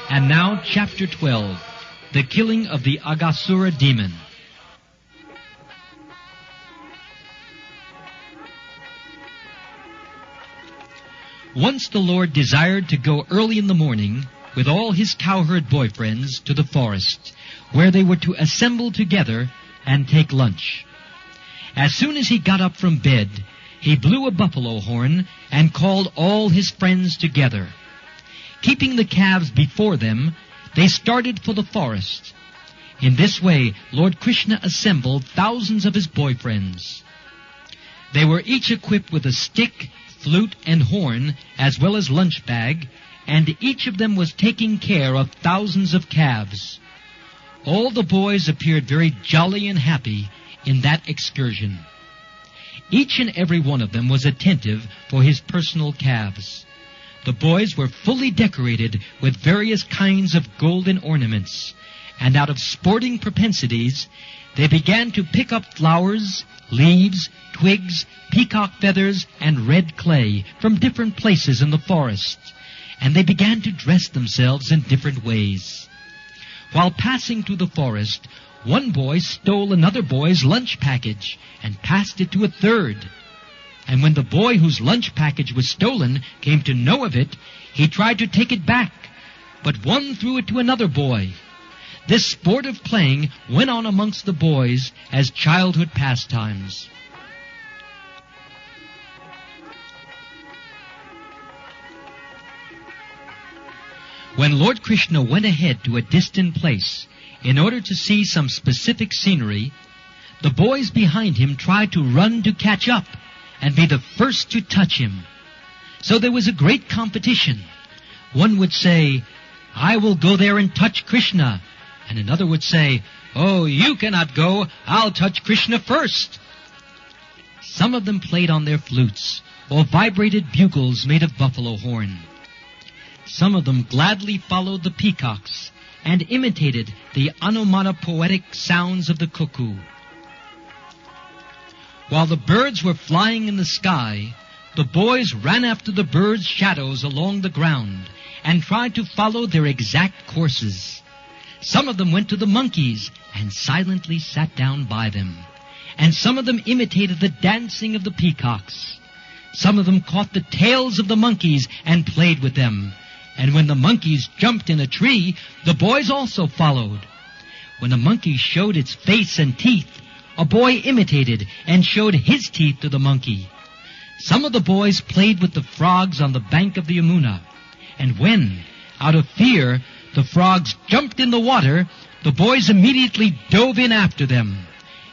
And now, Chapter 12, the killing of the Aghasura demon. Once the Lord desired to go early in the morning with all his cowherd boyfriends to the forest, where they were to assemble together and take lunch. As soon as he got up from bed, he blew a buffalo horn and called all his friends together. Keeping the calves before them, they started for the forest. In this way, Lord Krsna assembled thousands of his boyfriends. They were each equipped with a stick, flute, and horn, as well as lunch bag, and each of them was taking care of thousands of calves. All the boys appeared very jolly and happy in that excursion. Each and every one of them was attentive for his personal calves. The boys were fully decorated with various kinds of golden ornaments, and out of sporting propensities, they began to pick up flowers, leaves, twigs, peacock feathers, and red clay from different places in the forest, and they began to dress themselves in different ways. While passing through the forest, one boy stole another boy's lunch package and passed it to a third. And when the boy whose lunch package was stolen came to know of it, he tried to take it back, but one threw it to another boy. This sport of playing went on amongst the boys as childhood pastimes. When Lord Krsna went ahead to a distant place in order to see some specific scenery, the boys behind him tried to run to catch up and be the first to touch him. So there was a great competition. One would say, "I will go there and touch Krsna." And another would say, "Oh, you cannot go. I'll touch Krsna first." Some of them played on their flutes or vibrated bugles made of buffalo horn. Some of them gladly followed the peacocks and imitated the onomatopoetic sounds of the cuckoo. While the birds were flying in the sky, the boys ran after the birds' shadows along the ground and tried to follow their exact courses. Some of them went to the monkeys and silently sat down by them, and some of them imitated the dancing of the peacocks. Some of them caught the tails of the monkeys and played with them, and when the monkeys jumped in a tree, the boys also followed. When a monkey showed its face and teeth, a boy imitated and showed his teeth to the monkey. Some of the boys played with the frogs on the bank of the Yamuna, and when, out of fear, the frogs jumped in the water, the boys immediately dove in after them,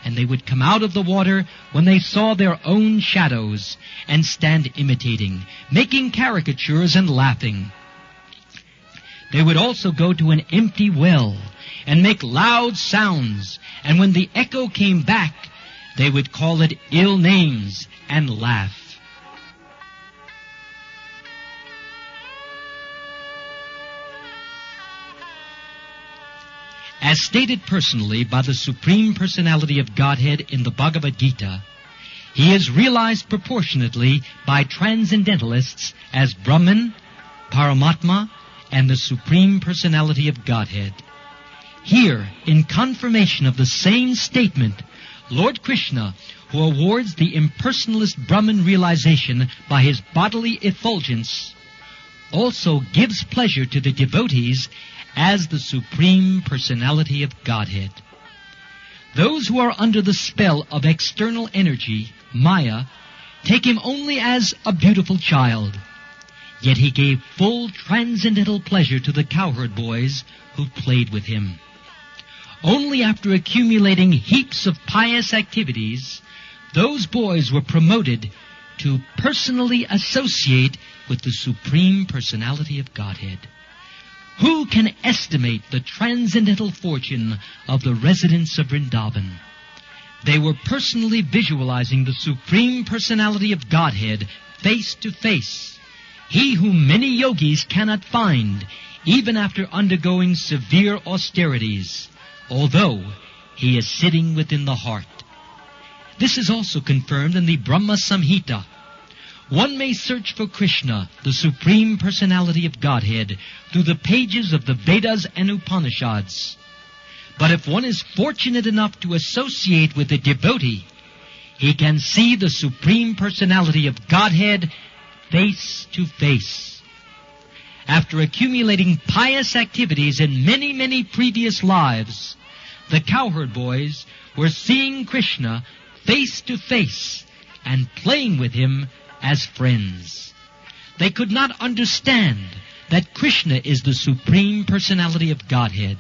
and they would come out of the water when they saw their own shadows and stand imitating, making caricatures and laughing. They would also go to an empty well and make loud sounds, and when the echo came back, they would call it ill names and laugh. As stated personally by the Supreme Personality of Godhead in the Bhagavad Gita, he is realized proportionately by transcendentalists as Brahman, Paramatma, and the Supreme Personality of Godhead. Here, in confirmation of the same statement, Lord Krsna, who awards the impersonalist Brahman realization by his bodily effulgence, also gives pleasure to the devotees as the Supreme Personality of Godhead. Those who are under the spell of external energy, Maya, take him only as a beautiful child. Yet he gave full transcendental pleasure to the cowherd boys who played with him. Only after accumulating heaps of pious activities, those boys were promoted to personally associate with the Supreme Personality of Godhead. Who can estimate the transcendental fortune of the residents of Vrindavan? They were personally visualizing the Supreme Personality of Godhead face to face. He whom many yogis cannot find, even after undergoing severe austerities, although He is sitting within the heart. This is also confirmed in the Brahma Samhita. One may search for Krishna, the Supreme Personality of Godhead, through the pages of the Vedas and Upanishads. But if one is fortunate enough to associate with a devotee, he can see the Supreme Personality of Godhead face to face. After accumulating pious activities in many, many previous lives, the cowherd boys were seeing Krishna face to face and playing with him as friends. They could not understand that Krishna is the Supreme Personality of Godhead,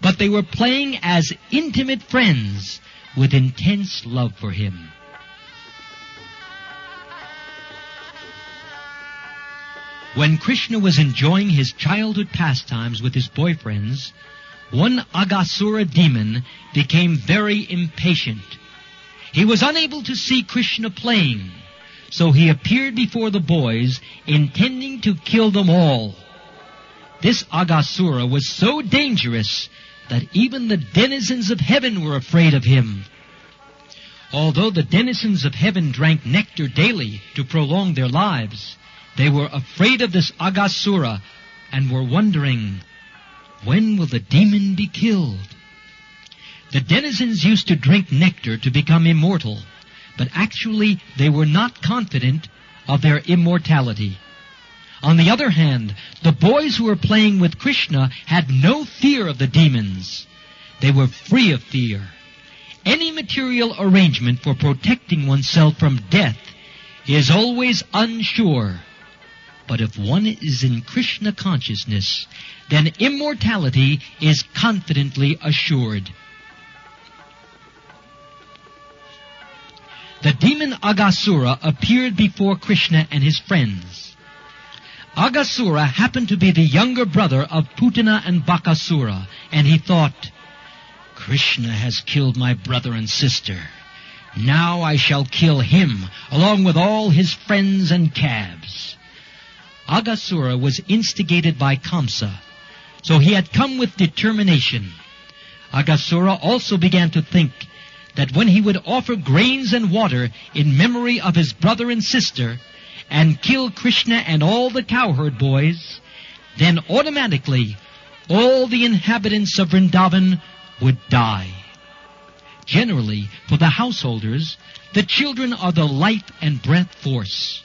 but they were playing as intimate friends with intense love for him. When Krishna was enjoying his childhood pastimes with his boyfriends, one Aghasura demon became very impatient. He was unable to see Krishna playing, so he appeared before the boys, intending to kill them all. This Aghasura was so dangerous that even the denizens of heaven were afraid of him. Although the denizens of heaven drank nectar daily to prolong their lives, they were afraid of this Aghasura and were wondering, when will the demon be killed? The denizens used to drink nectar to become immortal, but actually they were not confident of their immortality. On the other hand, the boys who were playing with Krishna had no fear of the demons. They were free of fear. Any material arrangement for protecting oneself from death is always unsure. But if one is in Krishna consciousness, then immortality is confidently assured. The demon Aghasura appeared before Krishna and his friends. Aghasura happened to be the younger brother of Putana and Bakasura, and he thought, Krishna has killed my brother and sister. Now I shall kill him, along with all his friends and calves. Aghasura was instigated by Kamsa, so he had come with determination. Aghasura also began to think that when he would offer grains and water in memory of his brother and sister, and kill Krishna and all the cowherd boys, then automatically all the inhabitants of Vrindavan would die. Generally, for the householders, the children are the life and breath force.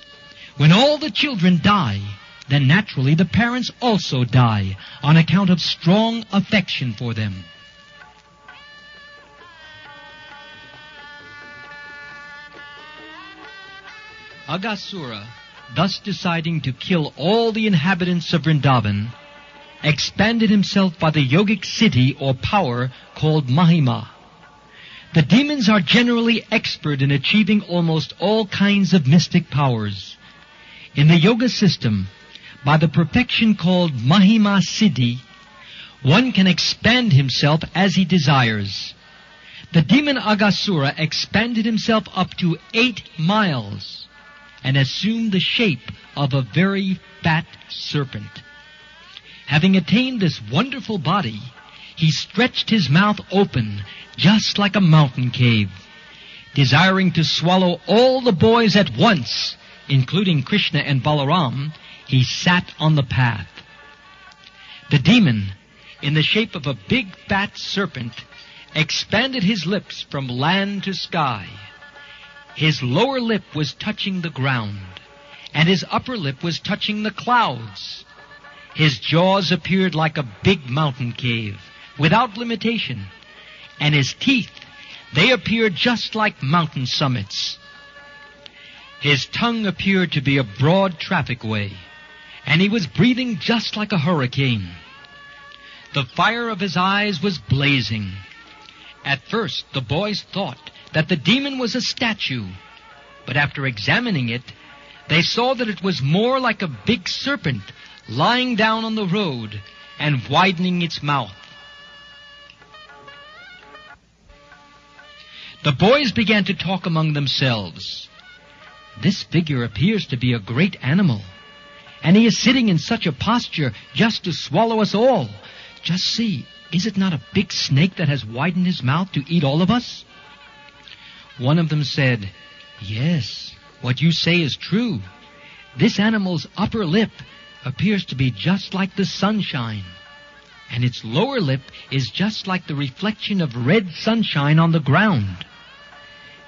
When all the children die, then naturally the parents also die on account of strong affection for them. Aghasura, thus deciding to kill all the inhabitants of Vrindavan, expanded himself by the yogic city or power called Mahima. The demons are generally expert in achieving almost all kinds of mystic powers. In the yoga system, by the perfection called Mahima Siddhi, one can expand himself as he desires. The demon Aghasura expanded himself up to 8 miles and assumed the shape of a very fat serpent. Having attained this wonderful body, he stretched his mouth open just like a mountain cave. Desiring to swallow all the boys at once, including Krishna and Balaram, he sat on the path. The demon, in the shape of a big fat serpent, expanded his lips from land to sky. His lower lip was touching the ground, and his upper lip was touching the clouds. His jaws appeared like a big mountain cave, without limitation, and his teeth, they appeared just like mountain summits. His tongue appeared to be a broad traffic way, and he was breathing just like a hurricane. The fire of his eyes was blazing. At first, the boys thought that the demon was a statue, but after examining it, they saw that it was more like a big serpent lying down on the road and widening its mouth. The boys began to talk among themselves. This figure appears to be a great animal, and he is sitting in such a posture just to swallow us all. Just see, Is it not a big snake that has widened his mouth to eat all of us?" One of them said, "Yes, what you say is true. This animal's upper lip appears to be just like the sunshine, and its lower lip is just like the reflection of red sunshine on the ground.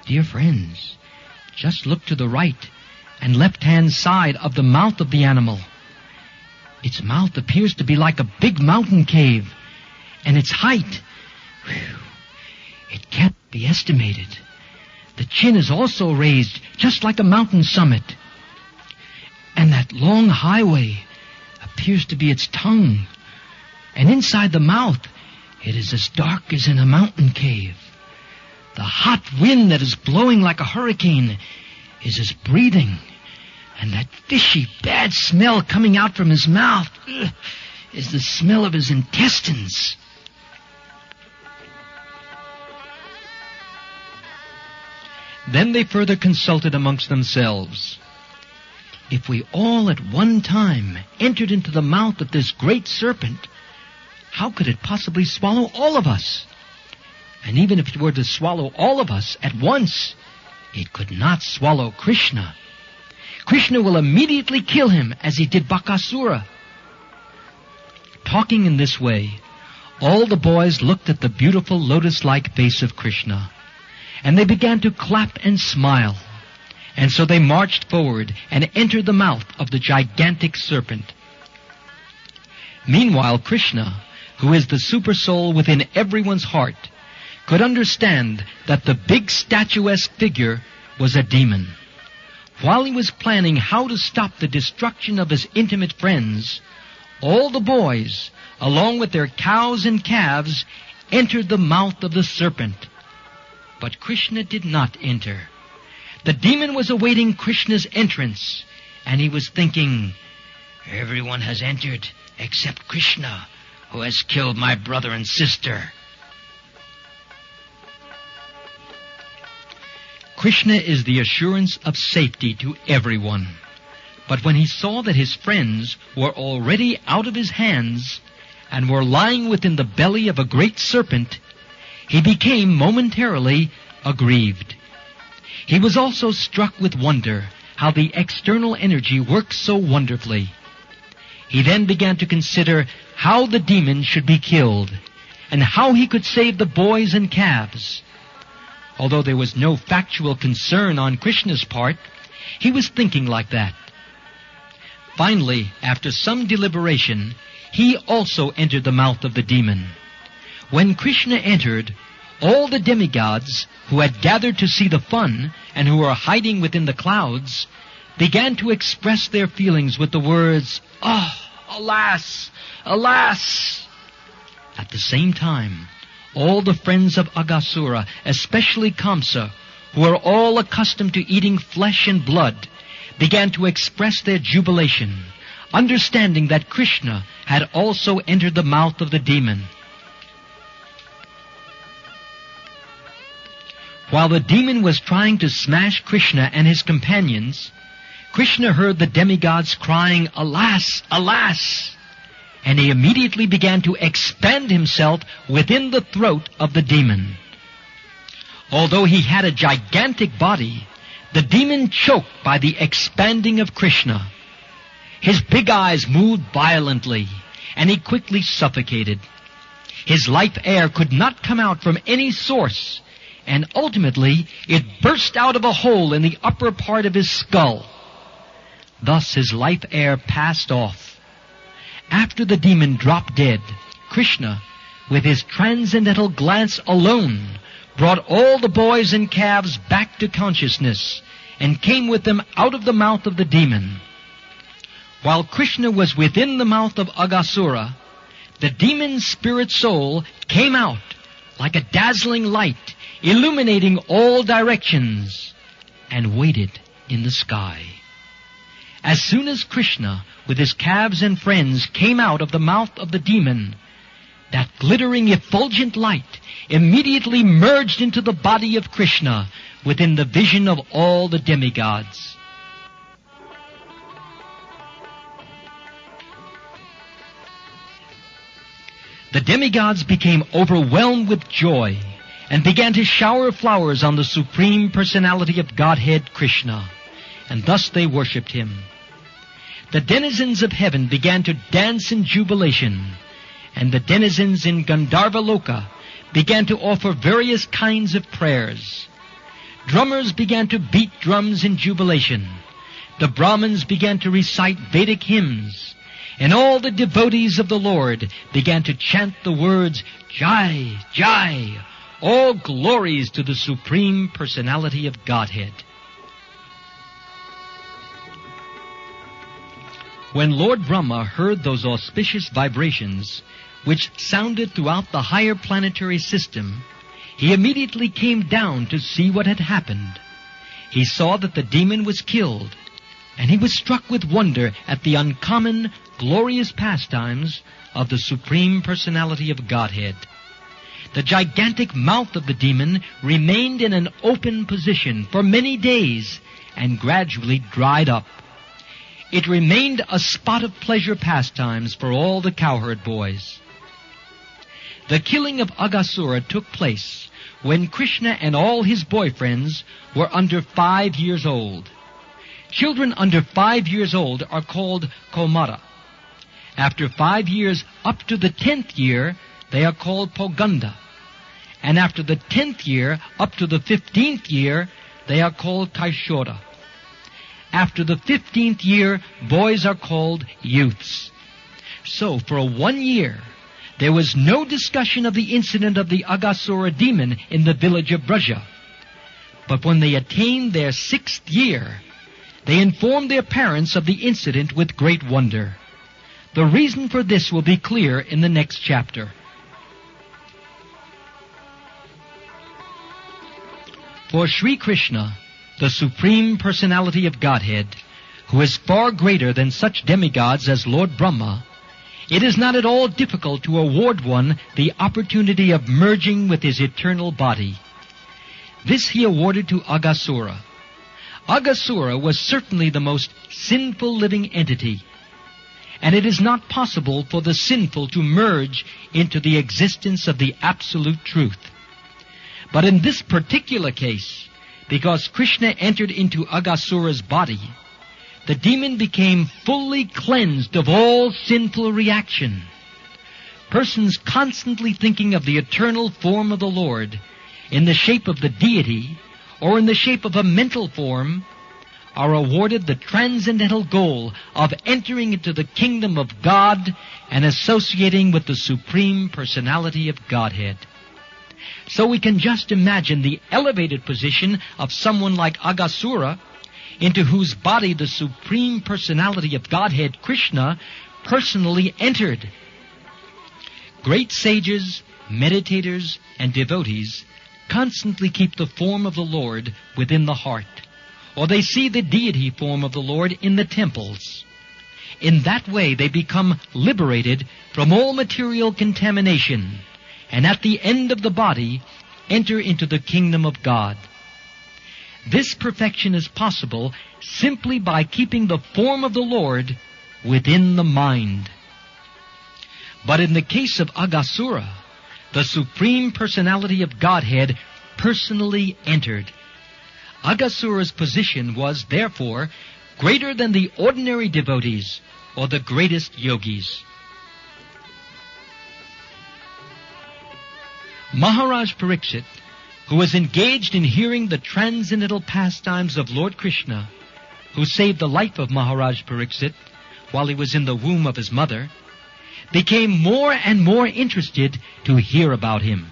Dear friends, just look to the right and left-hand side of the mouth of the animal. Its mouth appears to be like a big mountain cave, and its height, it can't be estimated. The chin is also raised just like a mountain summit, and that long highway appears to be its tongue, and inside the mouth it is as dark as in a mountain cave. The hot wind that is blowing like a hurricane is his breathing, and that fishy, bad smell coming out from his mouth is the smell of his intestines." Then they further consulted amongst themselves. "If we all at one time entered into the mouth of this great serpent, how could it possibly swallow all of us? And even if it were to swallow all of us at once, it could not swallow Krsna. Krsna will immediately kill him as he did Aghasura." Talking in this way, all the boys looked at the beautiful lotus-like face of Krsna, and they began to clap and smile. And so they marched forward and entered the mouth of the gigantic serpent. Meanwhile, Krsna, who is the super soul within everyone's heart, could understand that the big statuesque figure was a demon. While he was planning how to stop the destruction of his intimate friends, all the boys, along with their cows and calves, entered the mouth of the serpent. But Krsna did not enter. The demon was awaiting Krishna's entrance, and he was thinking, "Everyone has entered except Krsna, who has killed my brother and sister." Krsna is the assurance of safety to everyone. But when he saw that his friends were already out of his hands and were lying within the belly of a great serpent, he became momentarily aggrieved. He was also struck with wonder how the external energy works so wonderfully. He then began to consider how the demon should be killed and how he could save the boys and calves. Although there was no factual concern on Krsna's part, he was thinking like that. Finally, after some deliberation, he also entered the mouth of the demon. When Krsna entered, all the demigods who had gathered to see the fun and who were hiding within the clouds began to express their feelings with the words, "Oh, alas, alas!" At the same time, all the friends of Aghasura, especially Kamsa, who were all accustomed to eating flesh and blood, began to express their jubilation, understanding that Krsna had also entered the mouth of the demon. While the demon was trying to smash Krsna and his companions, Krsna heard the demigods crying, "Alas, alas!" And he immediately began to expand himself within the throat of the demon. Although he had a gigantic body, the demon choked by the expanding of Krsna. His big eyes moved violently, and he quickly suffocated. His life air could not come out from any source, and ultimately it burst out of a hole in the upper part of his skull. Thus his life air passed off. After the demon dropped dead, Krsna, with his transcendental glance alone, brought all the boys and calves back to consciousness and came with them out of the mouth of the demon. While Krsna was within the mouth of Aghasura, the demon's spirit soul came out like a dazzling light, illuminating all directions, and waited in the sky. As soon as Krsna, with his calves and friends, came out of the mouth of the demon, that glittering, effulgent light immediately merged into the body of Krsna within the vision of all the demigods. The demigods became overwhelmed with joy and began to shower flowers on the Supreme Personality of Godhead, Krishna, and thus they worshipped him. The denizens of heaven began to dance in jubilation, and the denizens in Gandharva Loka began to offer various kinds of prayers. Drummers began to beat drums in jubilation. The Brahmins began to recite Vedic hymns, and all the devotees of the Lord began to chant the words, Jai, Jai, all glories to the Supreme Personality of Godhead. When Lord Brahma heard those auspicious vibrations, which sounded throughout the higher planetary system, he immediately came down to see what had happened. He saw that the demon was killed, and he was struck with wonder at the uncommon, glorious pastimes of the Supreme Personality of Godhead. The gigantic mouth of the demon remained in an open position for many days and gradually dried up. It remained a spot of pleasure pastimes for all the cowherd boys. The killing of Aghasura took place when Krishna and all his boyfriends were under 5 years old. Children under 5 years old are called Kaumara. After 5 years up to the 10th year, they are called Poganda. And after the 10th year up to the 15th year, they are called Kaishora. After the 15th year, boys are called youths. So for 1 year, there was no discussion of the incident of the Aghasura demon in the village of Braja. But when they attained their 6th year, they informed their parents of the incident with great wonder. The reason for this will be clear in the next chapter. For Sri Krishna, the Supreme Personality of Godhead, who is far greater than such demigods as Lord Brahma, it is not at all difficult to award one the opportunity of merging with his eternal body. This he awarded to Aghasura. Aghasura was certainly the most sinful living entity, and it is not possible for the sinful to merge into the existence of the absolute truth. But in this particular case, because Krishna entered into Aghasura's body, the demon became fully cleansed of all sinful reaction. Persons constantly thinking of the eternal form of the Lord in the shape of the deity or in the shape of a mental form are awarded the transcendental goal of entering into the kingdom of God and associating with the Supreme Personality of Godhead. So we can just imagine the elevated position of someone like Aghasura, into whose body the Supreme Personality of Godhead, Krishna, personally entered. Great sages, meditators, and devotees constantly keep the form of the Lord within the heart, or they see the deity form of the Lord in the temples. In that way they become liberated from all material contamination, and at the end of the body enter into the kingdom of God. This perfection is possible simply by keeping the form of the Lord within the mind. But in the case of Aghasura, the Supreme Personality of Godhead personally entered. Aghasura's position was, therefore, greater than the ordinary devotees or the greatest yogis. Maharaj Pariksit, who was engaged in hearing the transcendental pastimes of Lord Krishna, who saved the life of Maharaj Pariksit while he was in the womb of his mother, became more and more interested to hear about him.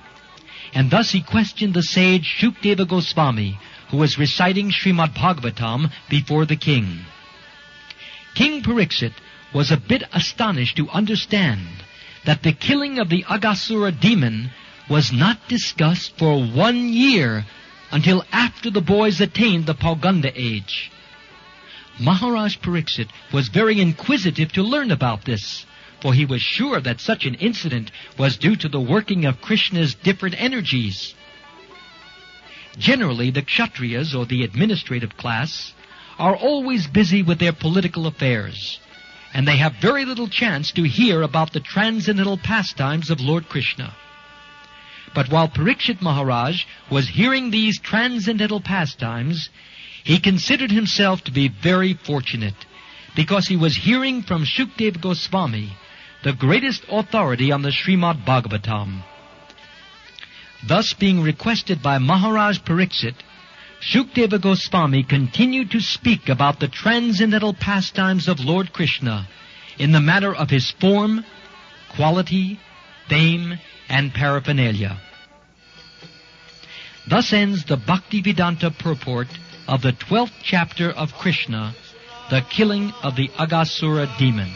And thus he questioned the sage Shukdeva Goswami, who was reciting Srimad Bhagavatam before the king. King Pariksit was a bit astonished to understand that the killing of the Aghasura demon was not discussed for 1 year until after the boys attained the Pauganda age. Maharaj Pariksit was very inquisitive to learn about this, for he was sure that such an incident was due to the working of Krishna's different energies. Generally, the Kshatriyas, or the administrative class, are always busy with their political affairs, and they have very little chance to hear about the transcendental pastimes of Lord Krishna. But while Parikshit Maharaj was hearing these transcendental pastimes, he considered himself to be very fortunate, because he was hearing from Shukdeva Goswami, the greatest authority on the Srimad Bhagavatam. Thus, being requested by Maharaj Parikshit, Shukdeva Goswami continued to speak about the transcendental pastimes of Lord Krishna in the matter of his form, quality, fame, and paraphernalia. Thus ends the Bhaktivedanta purport of the 12th chapter of Krishna, the killing of the Aghasura demon.